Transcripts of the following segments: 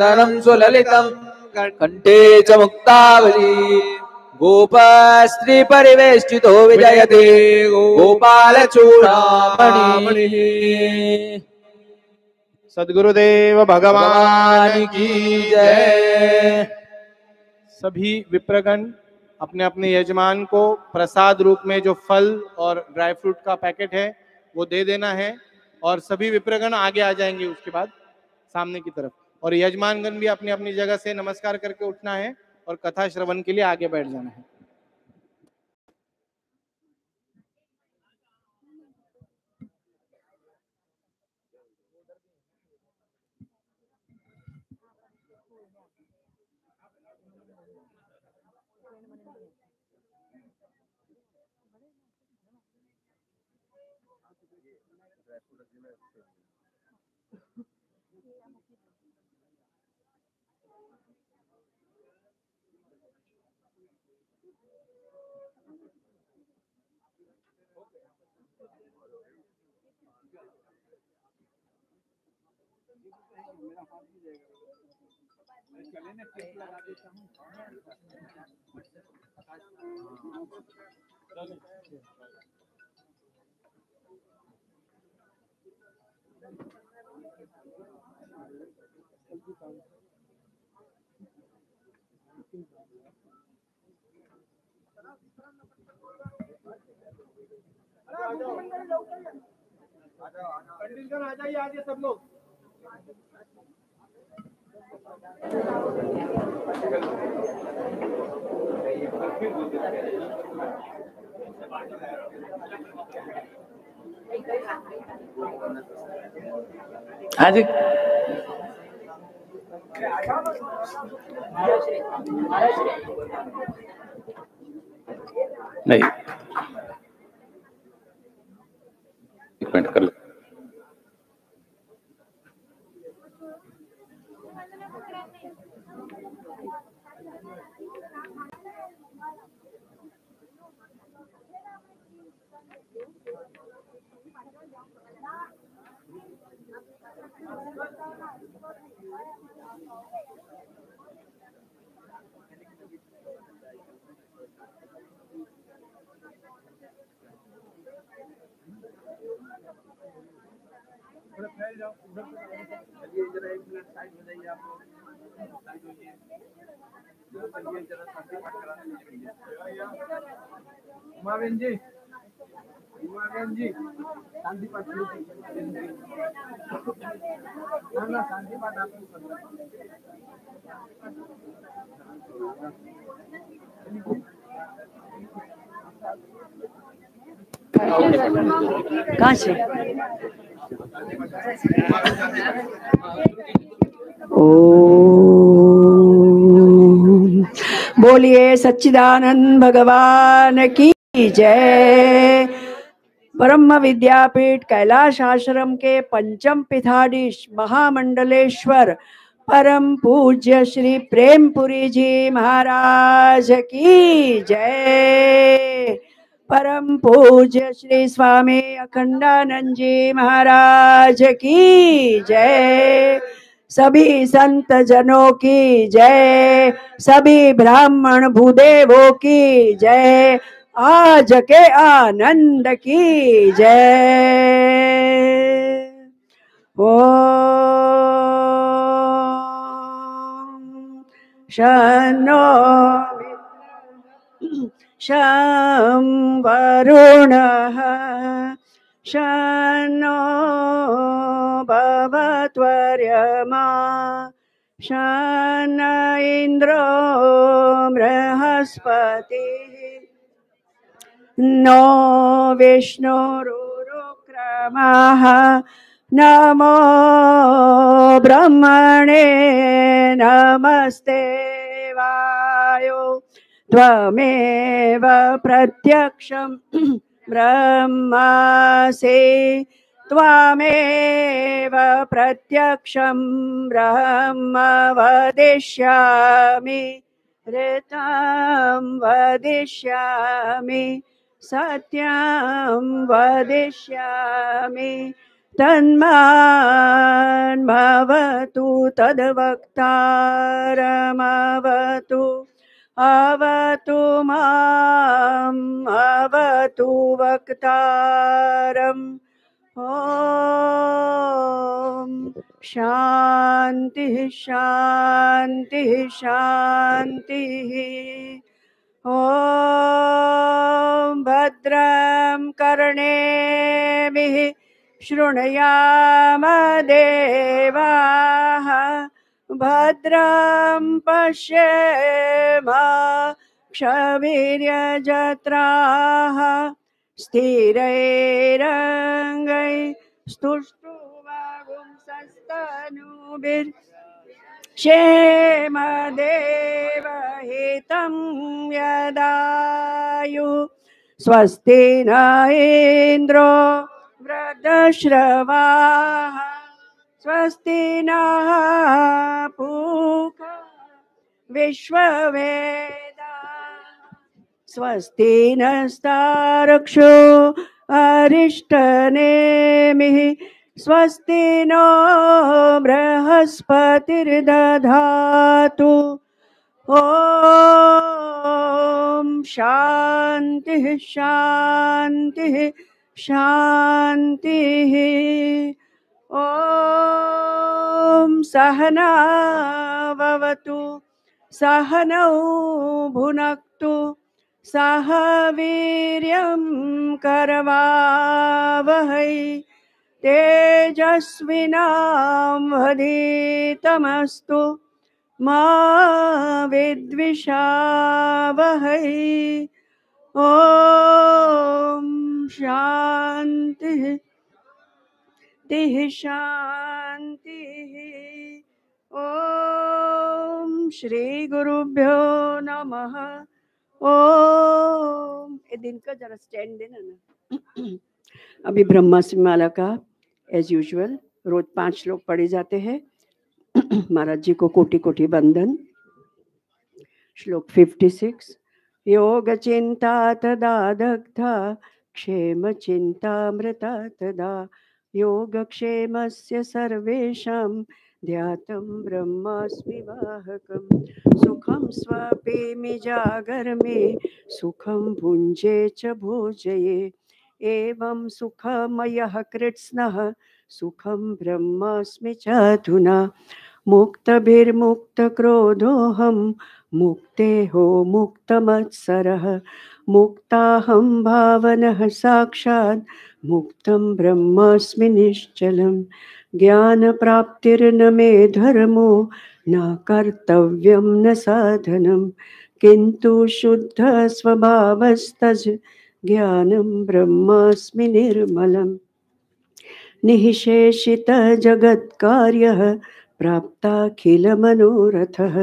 तनं सुललितं कंठे च मुक्तावली गोपस्त्री परिवेष्टितो विजयते गोपालचूड़ामणि। सद्गुरुदेव भगवान की जय। सभी विप्रगण अपने अपने यजमान को प्रसाद रूप में जो फल और ड्राई फ्रूट का पैकेट है वो दे देना है और सभी विप्रगण आगे आ जाएंगे उसके बाद सामने की तरफ। और यजमानगण भी अपनी अपनी जगह से नमस्कार करके उठना है और कथा श्रवण के लिए आगे बैठ जाना है। पंडितगण आ जाइए आगे सब लोग। आज नहीं एक मिनट कर ले। उमाबेन जी, उमाबेन जी, शांति पाठ शुरू कीजिए। ना शांति पाठ आप कहाँ से? ओम बोलिए सच्चिदानंद भगवान की जय। ब्रह्म विद्यापीठ कैलाश आश्रम के पंचम पीठाधीश महामंडलेश्वर परम पूज्य श्री प्रेमपुरी जी महाराज की जय। परम पूज्य श्री स्वामी अखंडानंद जी महाराज की जय। सभी संत जनों की जय। सभी ब्राह्मण भूदेवों की जय। आज के आनंद की जय। ओम शन्नो शं वरुणः शन्नो भवत्वर्यमा शन्न इन्द्रो बृहस्पतिः नो विष्णुरुक्रमः नमो ब्रह्मणे नमस्ते वायो त्वमेव प्रत्यक्षं ब्रह्मासि त्वमेव प्रत्यक्षं ब्रह्म वदिष्यामि ऋतं वदिष्यामि सत्यं वदिष्यामि तन्मान्भवतु तद्वक्तारमवतु अवतु माम् अवतु वक्तारम् ॐ शान्तिः शान्तिः शान्तिः ॐ भद्रं कर्णेभिः शृणुयाम देवाः भद्रं पश्येम क्षवीर्यजत्राः स्थिरैरङ्गै स्तुष्टुवागुंसस्तनूभिर् क्षेमदेवहितं यदायुः स्वस्ति न इन्द्रो वृद्धश्रवाः स्वस्ति नः पूषा विश्ववेदाः स्वस्ति नस्तार्क्ष्यो अरिष्टनेमिः स्वस्ति नो बृहस्पतिर्दधातु ॐ शान्तिः शान्तिः शान्तिः ॐ सहना भवतु सहनौ भुनक्तु सह वीर्यं करवावहै तेजस्विनावधीतमस्तु मा विद्विषावहै ॐ शान्तिः शान्तिः ॐ श्री गुरुभ्यो नमः ओम ये दिन का जरा स्टैंड देना ना अभी ब्रह्मास्त्र माला का एज यूजुअल रोज 5 श्लोक पढ़े जाते हैं महाराज जी को कोटि कोटि वंदन श्लोक 56 योग चिंता तदा दग्धा क्षेम चिंतामृता तदा योगक्षेमस्य सर्वेषां ध्यातं ब्रह्मास्मि वाहकम् सुखं स्वपिमि जागर्मे सुखं भुञ्जे च भोजये एवं सुखमयः कृत्स्नः सुखं ब्रह्मास्मि चाधुना मुक्तभिर्मुक्तक्रोधोऽहं मुक्तेहो मुक्तमत्सरः मुक्ताहं भावनः साक्षात् मुक्तं ब्रह्मास्मि निश्चलम् ज्ञानप्राप्तिर्न मे धर्मो न कर्तव्यं न साधनं किन्तु शुद्ध स्वभावस्तज ज्ञानं ब्रह्मास्मि निर्मलम् निःशेषित जगत्कार्यः प्राप्ताखिलमनोरथः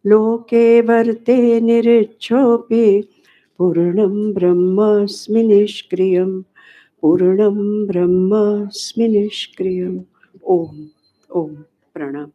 लोके वर्ते निरिच्छोऽपि पूर्णं ब्रह्मास्मि निष्क्रियम् पूर्णं ब्रह्मास्मि निष्क्रियम् ओम ओम प्रणाम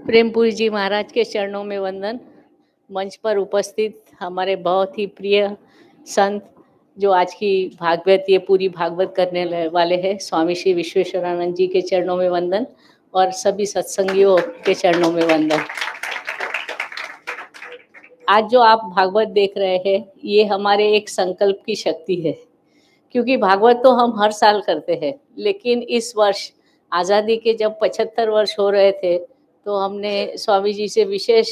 प्रेमपुरी जी महाराज के चरणों में वंदन। मंच पर उपस्थित हमारे बहुत ही प्रिय संत जो आज की भागवत ये पूरी भागवत करने वाले हैं, स्वामी श्री विश्वेश्वरानंद जी के चरणों में वंदन और सभी सत्संगियों के चरणों में वंदन। आज जो आप भागवत देख रहे हैं ये हमारे एक संकल्प की शक्ति है, क्योंकि भागवत तो हम हर साल करते हैं, लेकिन इस वर्ष आज़ादी के जब 75 वर्ष हो रहे थे तो हमने स्वामी जी से विशेष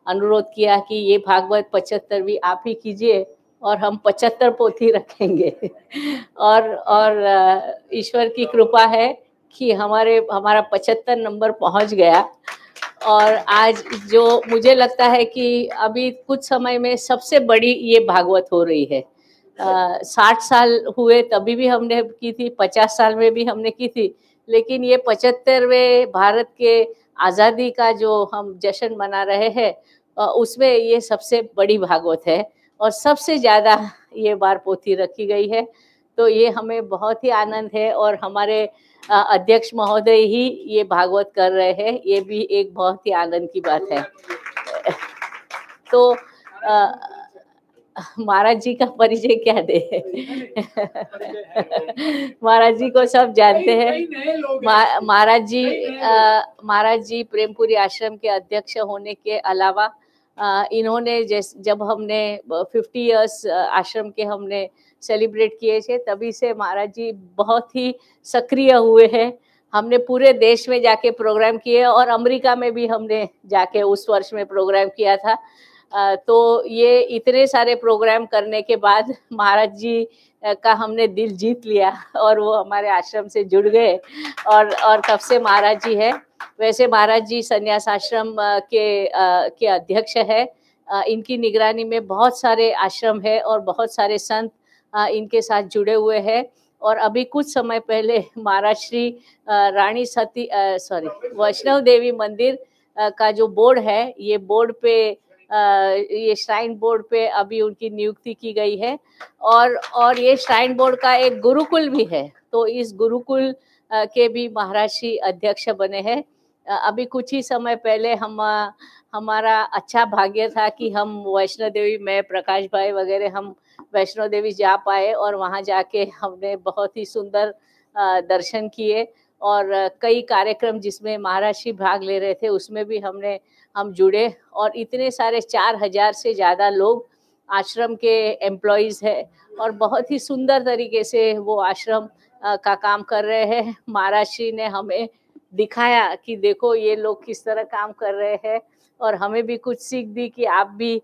अनुरोध किया कि ये भागवत 75वीं आप ही कीजिए और हम 75 पोथी रखेंगे। और ईश्वर की कृपा है कि हमारा 75 नंबर पहुंच गया। और आज जो मुझे लगता है कि अभी कुछ समय में सबसे बड़ी ये भागवत हो रही है। 60 साल हुए तभी भी हमने की थी, 50 साल में भी हमने की थी, लेकिन ये 75वें भारत के आज़ादी का जो हम जश्न मना रहे हैं, उसमें ये सबसे बड़ी भागवत है और सबसे ज़्यादा ये बार पोथी रखी गई है। तो ये हमें बहुत ही आनंद है और हमारे अध्यक्ष महोदय ही ये भागवत कर रहे हैं, ये भी एक बहुत ही आनंद की बात है। तो महाराज जी का परिचय क्या दे? महाराज जी को सब जानते हैं। महाराज जी प्रेमपुरी आश्रम के अध्यक्ष होने के अलावा इन्होंने जब हमने 50 इयर्स आश्रम के हमने सेलिब्रेट किए थे, तभी से महाराज जी बहुत ही सक्रिय हुए हैं। हमने पूरे देश में जाके प्रोग्राम किए और अमेरिका में भी हमने जाके उस वर्ष में प्रोग्राम किया था। तो ये इतने सारे प्रोग्राम करने के बाद महाराज जी का हमने दिल जीत लिया और वो हमारे आश्रम से जुड़ गए और तब से महाराज जी है। वैसे महाराज जी संन्यास आश्रम के अध्यक्ष है। इनकी निगरानी में बहुत सारे आश्रम है और बहुत सारे संत इनके साथ जुड़े हुए हैं। और अभी कुछ समय पहले महाराज श्री रानी सती वैष्णव देवी मंदिर का जो बोर्ड है, ये बोर्ड पे ये श्राइन बोर्ड पे अभी उनकी नियुक्ति की गई है और ये श्राइन बोर्ड का एक गुरुकुल भी है। तो इस गुरुकुल के भी महाराज श्री अध्यक्ष बने हैं। अभी कुछ ही समय पहले हमारा अच्छा भाग्य था कि हम वैष्णो देवी में प्रकाश भाई वगैरह हम वैष्णो देवी जा पाए और वहाँ जाके हमने बहुत ही सुंदर दर्शन किए और कई कार्यक्रम जिसमें महाराज श्री भाग ले रहे थे उसमें भी हम जुड़े और इतने सारे 4000 से ज़्यादा लोग आश्रम के एम्प्लॉइज है और बहुत ही सुंदर तरीके से वो आश्रम का काम कर रहे हैं। महाराज श्री ने हमें दिखाया कि देखो ये लोग किस तरह काम कर रहे हैं और हमें भी कुछ सीख दी कि आप भी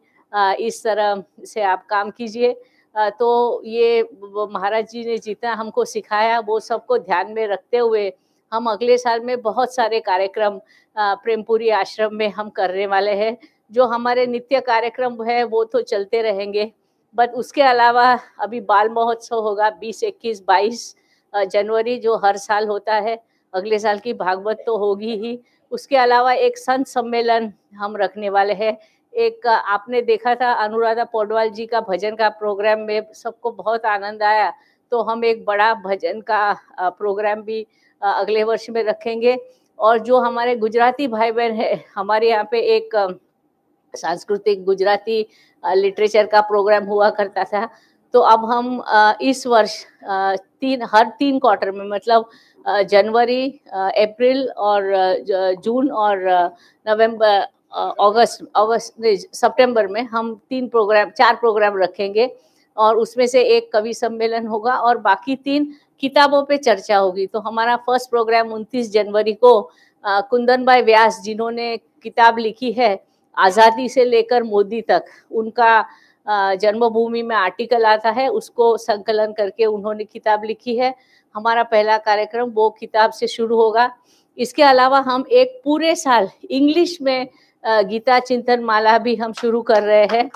इस तरह से आप काम कीजिए। तो ये महाराज जी ने जितना हमको सिखाया वो सबको ध्यान में रखते हुए हम अगले साल में बहुत सारे कार्यक्रम प्रेमपुरी आश्रम में हम करने वाले हैं। जो हमारे नित्य कार्यक्रम है वो तो चलते रहेंगे, बट उसके अलावा अभी बाल महोत्सव होगा 20, 21, 22 जनवरी जो हर साल होता है। अगले साल की भागवत तो होगी ही। उसके अलावा एक संत सम्मेलन हम रखने वाले हैं। एक आपने देखा था अनुराधा पौडवाल जी का भजन का प्रोग्राम में सबको बहुत आनंद आया, तो हम एक बड़ा भजन का प्रोग्राम भी अगले वर्ष में रखेंगे। और जो हमारे गुजराती भाई बहन है, हमारे यहाँ पे एक सांस्कृतिक गुजराती लिटरेचर का प्रोग्राम हुआ करता था, तो अब हम इस वर्ष हर 3 क्वार्टर में मतलब जनवरी, अप्रैल और जून और नवंबर, सितंबर में हम 4 प्रोग्राम रखेंगे और उसमें से एक कवि सम्मेलन होगा और बाकी 3 किताबों पे चर्चा होगी। तो हमारा फर्स्ट प्रोग्राम 29 जनवरी को कुंदन भाई व्यास जिन्होंने किताब लिखी है आज़ादी से लेकर मोदी तक, उनका जन्मभूमि में आर्टिकल आता है, उसको संकलन करके उन्होंने किताब लिखी है। हमारा पहला कार्यक्रम वो किताब से शुरू होगा। इसके अलावा हम एक पूरे साल इंग्लिश में गीता चिंतन माला भी हम शुरू कर रहे हैं,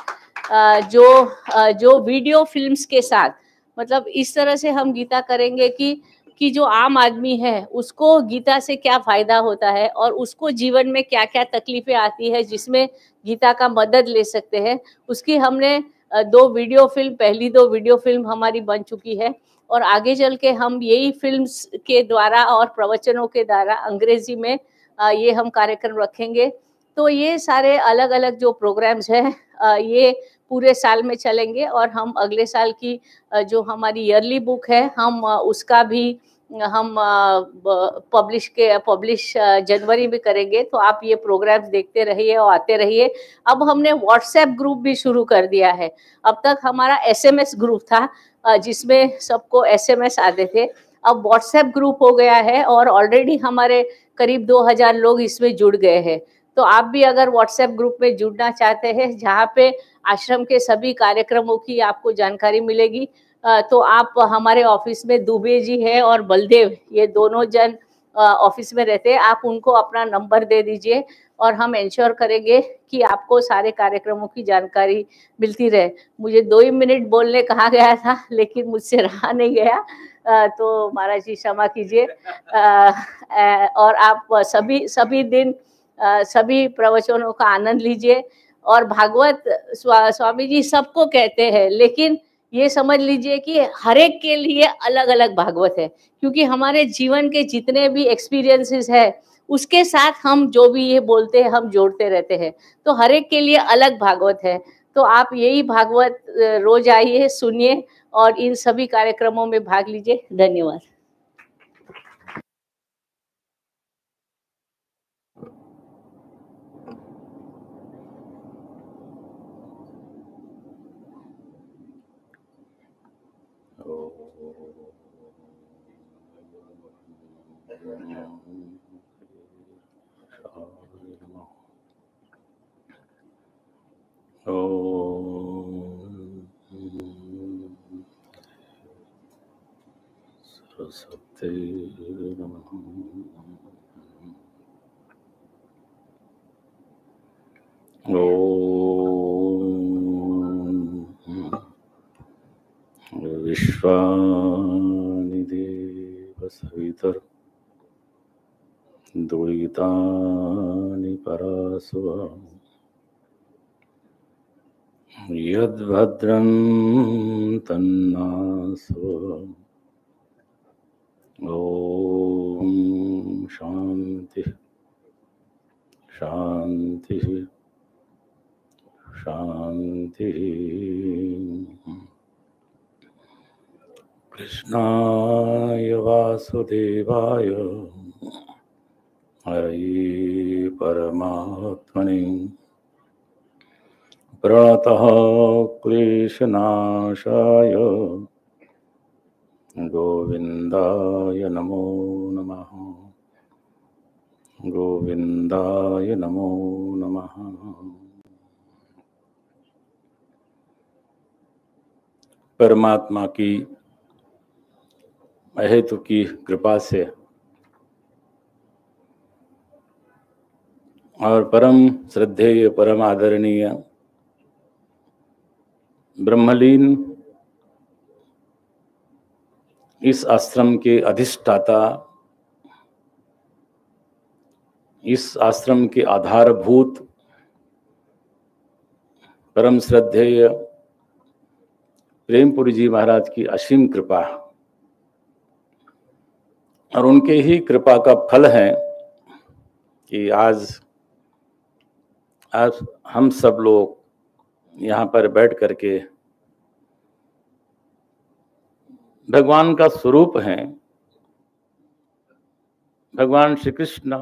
जो वीडियो फिल्म्स के साथ, मतलब इस तरह से हम गीता करेंगे कि जो आम आदमी है उसको गीता से क्या फायदा होता है और उसको जीवन में क्या क्या तकलीफें आती है जिसमें गीता का मदद ले सकते हैं। उसकी हमने 2 वीडियो फिल्म, पहली 2 वीडियो फिल्म हमारी बन चुकी है और आगे चल के हम यही फिल्म्स के द्वारा और प्रवचनों के द्वारा अंग्रेजी में ये हम कार्यक्रम रखेंगे। तो ये सारे अलग अलग जो प्रोग्राम्स हैं ये पूरे साल में चलेंगे और हम अगले साल की जो हमारी ईयरली बुक है हम उसका भी हम पब्लिश जनवरी में करेंगे। तो आप ये प्रोग्राम्स देखते रहिए और आते रहिए। अब हमने व्हाट्सएप ग्रुप भी शुरू कर दिया है। अब तक हमारा SMS ग्रुप था जिसमें सबको SMS आते थे, अब व्हाट्सएप ग्रुप हो गया है और ऑलरेडी हमारे करीब 2000 लोग इसमें जुड़ गए हैं। तो आप भी अगर व्हाट्सएप ग्रुप में जुड़ना चाहते हैं जहाँ पे आश्रम के सभी कार्यक्रमों की आपको जानकारी मिलेगी, तो आप हमारे ऑफिस में दुबे जी है और बलदेव, ये दोनों जन ऑफिस में रहते हैं, आप उनको अपना नंबर दे दीजिए और हम इंश्योर करेंगे कि आपको सारे कार्यक्रमों की जानकारी मिलती रहे। मुझे 2 ही मिनट बोलने कहा गया था, लेकिन मुझसे रहा नहीं गया, तो महाराज जी क्षमा कीजिए। और आप सभी दिन सभी प्रवचनों का आनंद लीजिए। और भागवत स्वामी जी सबको कहते हैं, लेकिन ये समझ लीजिए कि हर एक के लिए अलग अलग भागवत है, क्योंकि हमारे जीवन के जितने भी एक्सपीरियंसेस है उसके साथ हम जो भी ये बोलते हैं हम जोड़ते रहते हैं, तो हर एक के लिए अलग भागवत है। तो आप यही भागवत रोज आइए, सुनिए और इन सभी कार्यक्रमों में भाग लीजिए। धन्यवाद। सरस्वती नमः। विश्वानि देव सवितर् दुरितानि परासुव यद्भद्रं तन्नासु। ॐ शान्ति शान्ति शान्ति। कृष्णाय वासुदेवाय हरे परमात्मने प्रणतः क्लेशनाशाय गोविन्दाय नमो नमः। गोविन्दाय नमो नमः। परमात्मा की अहेतु की कृपा से और परम श्रद्धेय परम आदरणीय ब्रह्मलीन इस आश्रम के अधिष्ठाता, इस आश्रम के आधारभूत परम श्रद्धेय प्रेमपुरी जी महाराज की असीम कृपा और उनके ही कृपा का फल है कि आज हम सब लोग यहाँ पर बैठ करके भगवान का स्वरूप हैं, भगवान श्री कृष्ण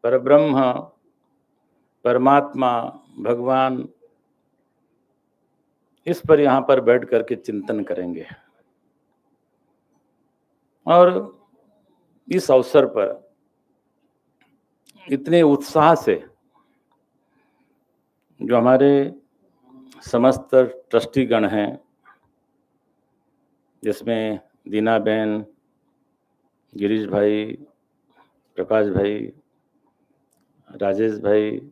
परब्रह्म परमात्मा भगवान, इस पर यहाँ पर बैठ करके चिंतन करेंगे। और इस अवसर पर इतने उत्साह से जो हमारे समस्त ट्रस्टीगण हैं, जिसमें दीना बहन, गिरीश भाई, प्रकाश भाई, राजेश भाई,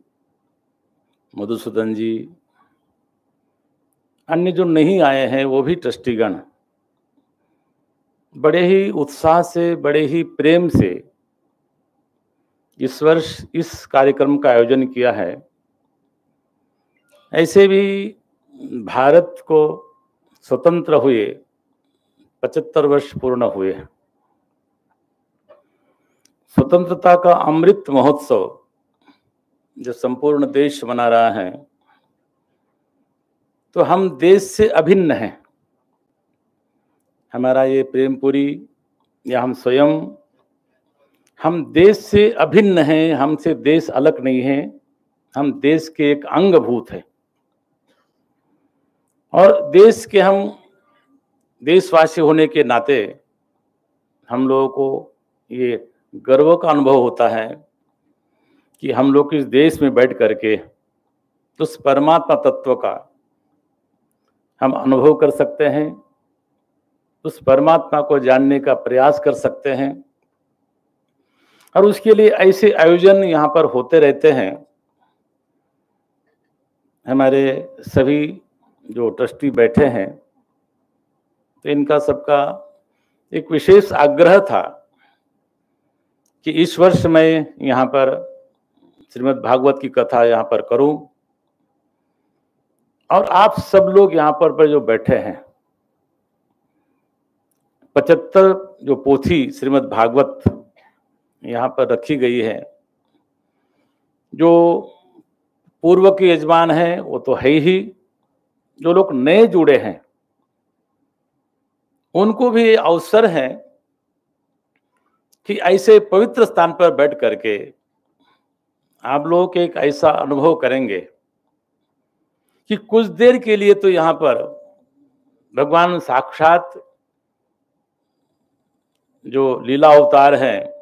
मधुसूदन जी, अन्य जो नहीं आए हैं वो भी ट्रस्टीगण बड़े ही उत्साह से, बड़े ही प्रेम से इस वर्ष इस कार्यक्रम का आयोजन किया है। ऐसे भी भारत को स्वतंत्र हुए 75 वर्ष पूर्ण हुए। स्वतंत्रता का अमृत महोत्सव जो संपूर्ण देश मना रहा है, तो हम देश से अभिन्न हैं। हमारा ये प्रेमपुरी या हम स्वयं, हम देश से अभिन्न हैं, हमसे देश अलग नहीं है, हम देश के एक अंगभूत हैं। और देश के हम देशवासी होने के नाते हम लोगों को ये गर्व का अनुभव होता है कि हम लोग इस देश में बैठ करके उस परमात्मा तत्व का हम अनुभव कर सकते हैं, उस परमात्मा को जानने का प्रयास कर सकते हैं। और उसके लिए ऐसे आयोजन यहाँ पर होते रहते हैं। हमारे सभी जो ट्रस्टी बैठे हैं, तो इनका सबका एक विशेष आग्रह था कि इस वर्ष मैं यहाँ पर श्रीमद् भागवत की कथा यहाँ पर करूं, और आप सब लोग यहाँ पर जो बैठे हैं, 75 जो पोथी श्रीमद् भागवत यहाँ पर रखी गई है, जो पूर्व के यजमान हैं वो तो है ही, जो लोग नए जुड़े हैं उनको भी ये अवसर है कि ऐसे पवित्र स्थान पर बैठ करके आप लोग एक ऐसा अनुभव करेंगे कि कुछ देर के लिए तो यहाँ पर भगवान साक्षात जो लीला अवतार है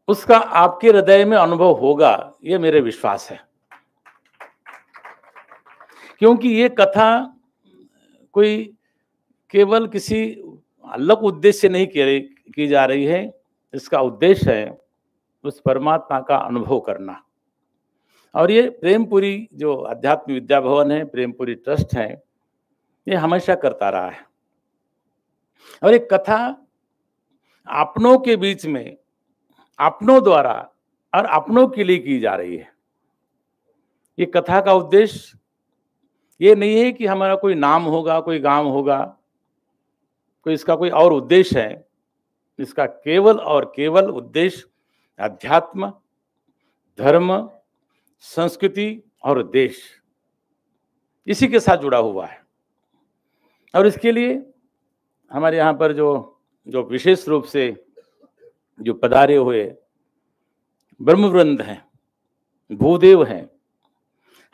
उसका आपके हृदय में अनुभव होगा, ये मेरे विश्वास है। क्योंकि ये कथा कोई केवल किसी अलग उद्देश्य से नहीं की जा रही है, इसका उद्देश्य है उस परमात्मा का अनुभव करना। और ये प्रेमपुरी जो अध्यात्म विद्या भवन है, प्रेमपुरी ट्रस्ट है, ये हमेशा करता रहा है। और एक कथा अपनों के बीच में, अपनों द्वारा और अपनों के लिए की जा रही है। ये कथा का उद्देश्य ये नहीं है कि हमारा कोई नाम होगा, कोई गांव होगा, कोई इसका कोई और उद्देश्य है। इसका केवल और केवल उद्देश्य अध्यात्म, धर्म, संस्कृति और देश, इसी के साथ जुड़ा हुआ है। और इसके लिए हमारे यहाँ पर जो विशेष रूप से जो पधारे हुए ब्रह्मवृंद हैं, भूदेव हैं,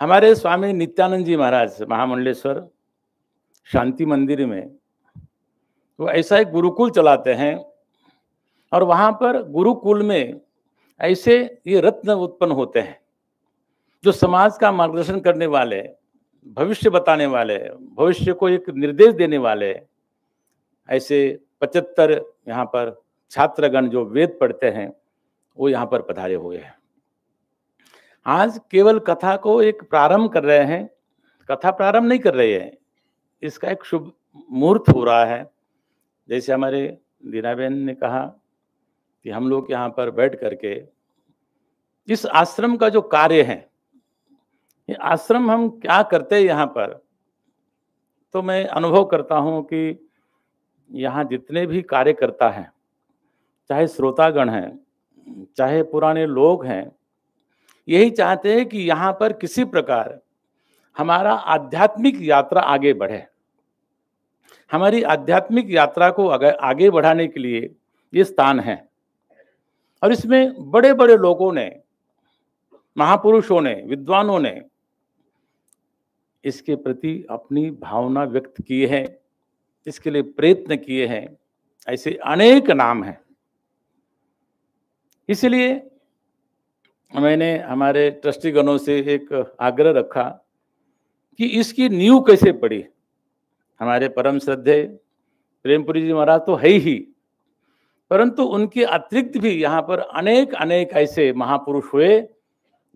हमारे स्वामी नित्यानंद जी महाराज महामंडलेश्वर शांति मंदिर में वो ऐसा एक गुरुकुल चलाते हैं, और वहाँ पर गुरुकुल में ऐसे ये रत्न उत्पन्न होते हैं जो समाज का मार्गदर्शन करने वाले, भविष्य बताने वाले, भविष्य को एक निर्देश देने वाले, ऐसे 75 यहाँ पर छात्रगण जो वेद पढ़ते हैं वो यहाँ पर पधारे हुए हैं। आज केवल कथा को एक प्रारंभ कर रहे हैं, कथा प्रारंभ नहीं कर रहे हैं, इसका एक शुभ मुहूर्त हो रहा है। जैसे हमारे दीनाबेन ने कहा कि हम लोग यहाँ पर बैठ करके इस आश्रम का जो कार्य है, ये आश्रम हम क्या करते हैं यहाँ पर, तो मैं अनुभव करता हूँ कि यहाँ जितने भी कार्यकर्ता हैं, चाहे श्रोतागण हैं, चाहे पुराने लोग हैं, यही चाहते हैं कि यहाँ पर किसी प्रकार हमारा आध्यात्मिक यात्रा आगे बढ़े। हमारी आध्यात्मिक यात्रा को आगे बढ़ाने के लिए ये स्थान है। और इसमें बड़े बड़े लोगों ने, महापुरुषों ने, विद्वानों ने इसके प्रति अपनी भावना व्यक्त की है, इसके लिए प्रयत्न किए हैं। ऐसे अनेक नाम हैं। इसलिए मैंने हमारे ट्रस्टीगणों से एक आग्रह रखा कि इसकी नींव कैसे पड़ी। हमारे परम श्रद्धेय प्रेमपुरी जी महाराज तो है ही, परंतु उनके अतिरिक्त भी यहाँ पर अनेक अनेक ऐसे महापुरुष हुए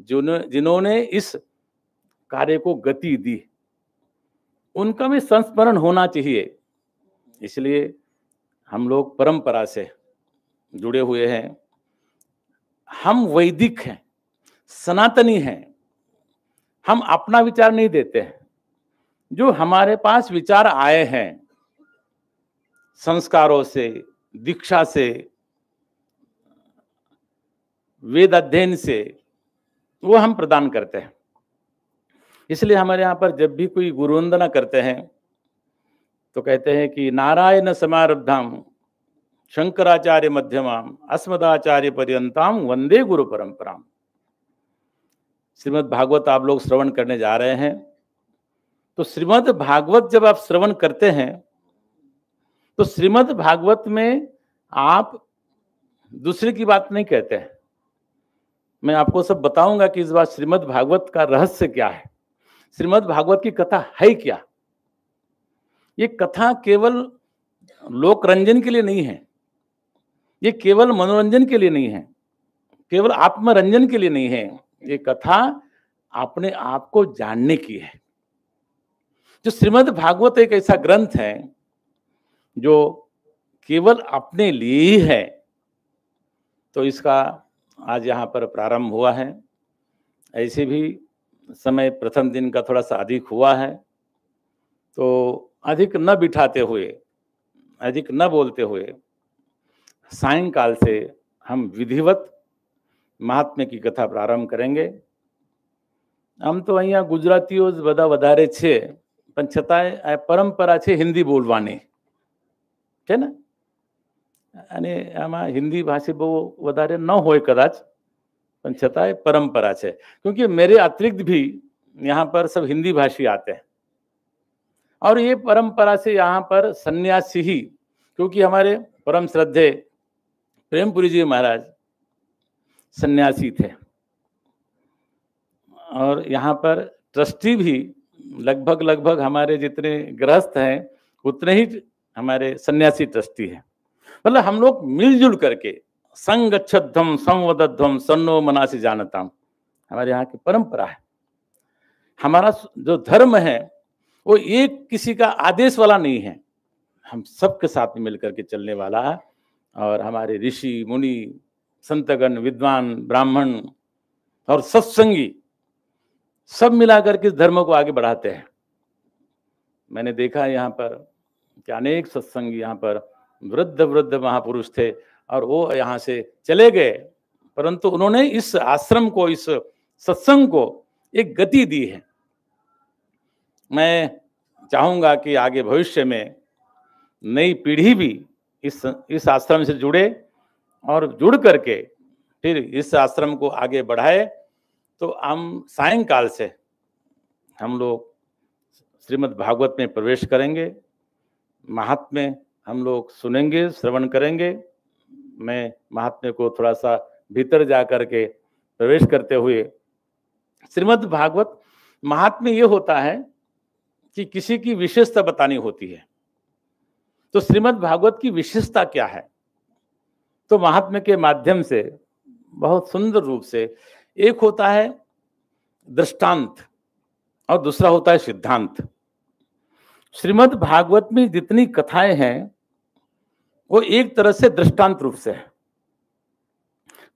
जिन्होंने इस कार्य को गति दी। उनका भी संस्मरण होना चाहिए। इसलिए हम लोग परंपरा से जुड़े हुए हैं। हम वैदिक हैं, सनातनी हैं। हम अपना विचार नहीं देते हैं। जो हमारे पास विचार आए हैं संस्कारों से, दीक्षा से, वेद अध्ययन से, वो हम प्रदान करते हैं। इसलिए हमारे यहाँ पर जब भी कोई गुरु वंदना करते हैं तो कहते हैं कि नारायण समारब्धाम शंकराचार्य मध्यमाम अस्मदाचार्य पर्यंताम वंदे गुरु परंपराम। श्रीमद् भागवत आप लोग श्रवण करने जा रहे हैं, तो श्रीमद् भागवत जब आप श्रवण करते हैं तो श्रीमद् भागवत में आप दूसरे की बात नहीं कहते हैं। मैं आपको सब बताऊंगा कि इस बार श्रीमद् भागवत का रहस्य क्या है, श्रीमद् भागवत की कथा है क्या। ये कथा केवल लोक रंजन के लिए नहीं है, ये केवल मनोरंजन के लिए नहीं है, केवल आत्मरंजन के लिए नहीं है, ये कथा अपने आप को जानने की है। जो श्रीमद् भागवत एक ऐसा ग्रंथ है जो केवल अपने लिए ही है, तो इसका आज यहाँ पर प्रारंभ हुआ है। ऐसे भी समय प्रथम दिन का थोड़ा सा अधिक हुआ है, तो अधिक न बिठाते हुए, अधिक न बोलते हुए सायंकाल से हम विधिवत महात्म्य की कथा प्रारंभ करेंगे। આમ તો અહીંયા ગુજરાતીઓ જ બધા વધારે છે, પણ છતાંય આ પરંપરા છે હિન્દી બોલવાની, છે ને, અને આમાં हिंदी भाषी બહુ વધારે ન હોય કદાચ, પણ છતાંય परंपरा છે, क्योंकि मेरे अतिरिक्त भी यहाँ पर सब हिंदी भाषी आते हैं और ये परंपरा से यहाँ पर सन्यासी ही, क्योंकि हमारे परम श्रद्धेय प्रेमपुरी जी महाराज सन्यासी थे और यहाँ पर ट्रस्टी भी लगभग हमारे जितने गृहस्थ हैं उतने ही हमारे सन्यासी ट्रस्टी हैं। मतलब हम लोग मिलजुल करके संगच्छध्वम संवदध्वम सन्नो मनासी जानताम, हमारे यहाँ की परंपरा है। हमारा जो धर्म है वो एक किसी का आदेश वाला नहीं है, हम सबके साथ में मिलकर के चलने वाला है। और हमारे ऋषि मुनि संतगण विद्वान ब्राह्मण और सत्संगी सब मिलाकर के इस धर्म को आगे बढ़ाते हैं। मैंने देखा यहाँ पर कि अनेक सत्संगी यहाँ पर वृद्ध महापुरुष थे और वो यहाँ से चले गए, परंतु उन्होंने इस आश्रम को, इस सत्संग को एक गति दी है। मैं चाहूंगा कि आगे भविष्य में नई पीढ़ी भी इस आश्रम से जुड़े और जुड़ करके फिर इस आश्रम को आगे बढ़ाए। तो हम सायंकाल से हम लोग श्रीमद् भागवत में प्रवेश करेंगे, महात्म्य हम लोग सुनेंगे, श्रवण करेंगे। मैं महात्म्य को थोड़ा सा भीतर जा करके प्रवेश करते हुए, श्रीमद् भागवत महात्म्य ये होता है कि किसी की विशेषता बतानी होती है। तो श्रीमद् भागवत की विशेषता क्या है, तो महात्म्य के माध्यम से बहुत सुंदर रूप से, एक होता है दृष्टांत और दूसरा होता है सिद्धांत। श्रीमद् भागवत में जितनी कथाएं हैं वो एक तरह से दृष्टांत रूप से है,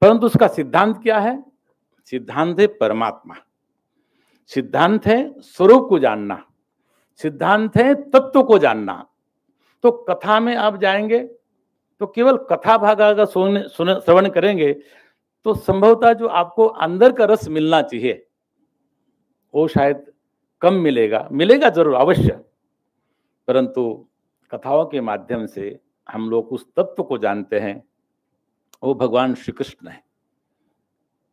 परंतु उसका सिद्धांत क्या है? सिद्धांत है परमात्मा, सिद्धांत है स्वरूप को जानना, सिद्धांत है तत्व को जानना। तो कथा में आप जाएंगे तो केवल कथा भाग अगर श्रवण करेंगे तो संभवतः जो आपको अंदर का रस मिलना चाहिए वो शायद कम मिलेगा, मिलेगा जरूर अवश्य, परंतु कथाओं के माध्यम से हम लोग उस तत्व को जानते हैं, वो भगवान श्री कृष्ण है,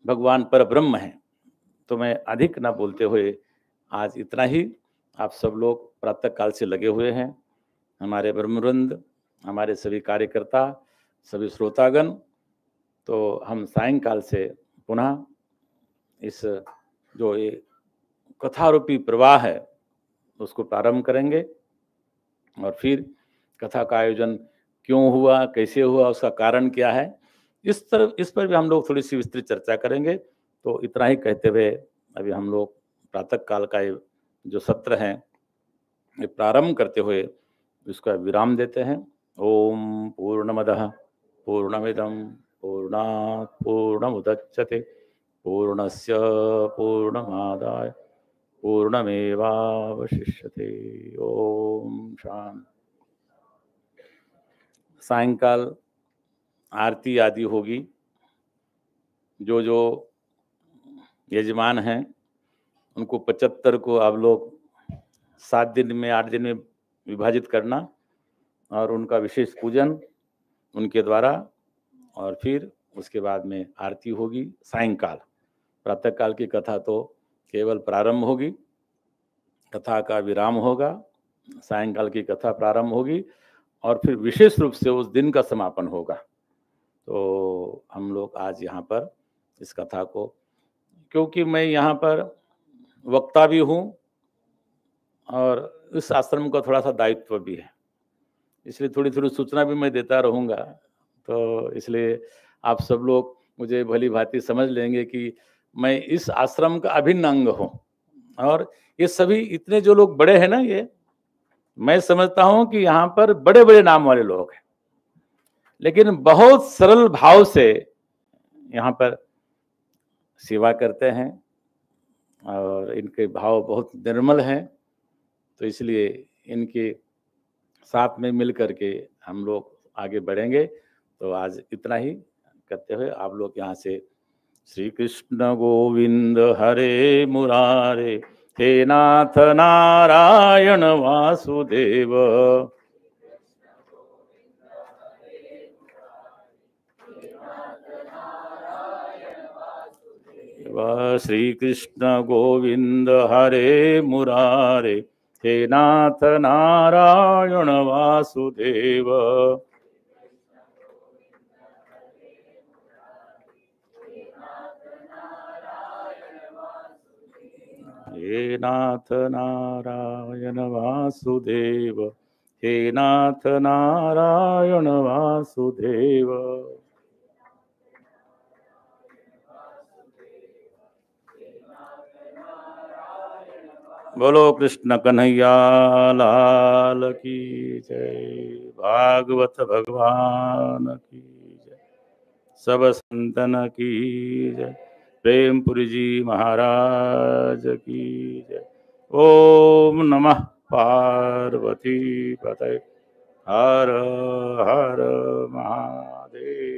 भगवान पर ब्रह्म है। तो मैं अधिक ना बोलते हुए आज इतना ही। आप सब लोग प्रातः काल से लगे हुए हैं, हमारे ब्रह्मवृंद, हमारे सभी कार्यकर्ता, सभी श्रोतागण। तो हम सायंकाल से पुनः इस जो ये कथारूपी प्रवाह है उसको प्रारंभ करेंगे और फिर कथा का आयोजन क्यों हुआ, कैसे हुआ, उसका कारण क्या है, इस पर भी हम लोग थोड़ी सी विस्तृत चर्चा करेंगे। तो इतना ही कहते हुए अभी हम लोग प्रातः काल का ये जो सत्र है ये प्रारंभ करते हुए इसका विराम देते हैं। ओम पूर्णमदः पूर्णमिदं पूर्णात् पूर्णमुदच्यते पूर्णस्य पूर्णमादाय पूर्णमेवावशिष्यते। ओम शांति। सायंकाल आरती आदि होगी। जो जो यजमान हैं उनको 75 को आप लोग 7 दिन में 8 दिन में विभाजित करना और उनका विशेष पूजन उनके द्वारा, और फिर उसके बाद में आरती होगी सायंकाल। प्रातःकाल की कथा तो केवल प्रारंभ होगी, कथा का विराम होगा, सायंकाल की कथा प्रारंभ होगी और फिर विशेष रूप से उस दिन का समापन होगा। तो हम लोग आज यहाँ पर इस कथा को, क्योंकि मैं यहाँ पर वक्ता भी हूँ और इस आश्रम का थोड़ा सा दायित्व भी है, इसलिए थोड़ी थोड़ी सूचना भी मैं देता रहूँगा। तो इसलिए आप सब लोग मुझे भली भांति समझ लेंगे कि मैं इस आश्रम का अभिन्न अंग हूँ। और ये सभी इतने जो लोग बड़े हैं ना, ये मैं समझता हूँ कि यहाँ पर बड़े बड़े नाम वाले लोग हैं, लेकिन बहुत सरल भाव से यहाँ पर सेवा करते हैं और इनके भाव बहुत निर्मल हैं। तो इसलिए इनके साथ में मिल करके हम लोग आगे बढ़ेंगे। तो आज इतना ही करते हुए आप लोग यहाँ से श्री कृष्ण गोविंद हरे मुरारे हे नाथ नारायण वासुदेव। श्री कृष्ण गोविंद हरे मुरारे हे नाथ नारायण वासुदेव। हे नाथ नारायण वासुदेव, हे नाथ नारायण वासुदेव। बोलो कृष्ण कन्हैया लाल की जय, भागवत भगवान की जय, सब संतन की जय, प्रेमपुरी जी महाराज की जय। ओम नमः पार्वती पतये, हर हर महादेव।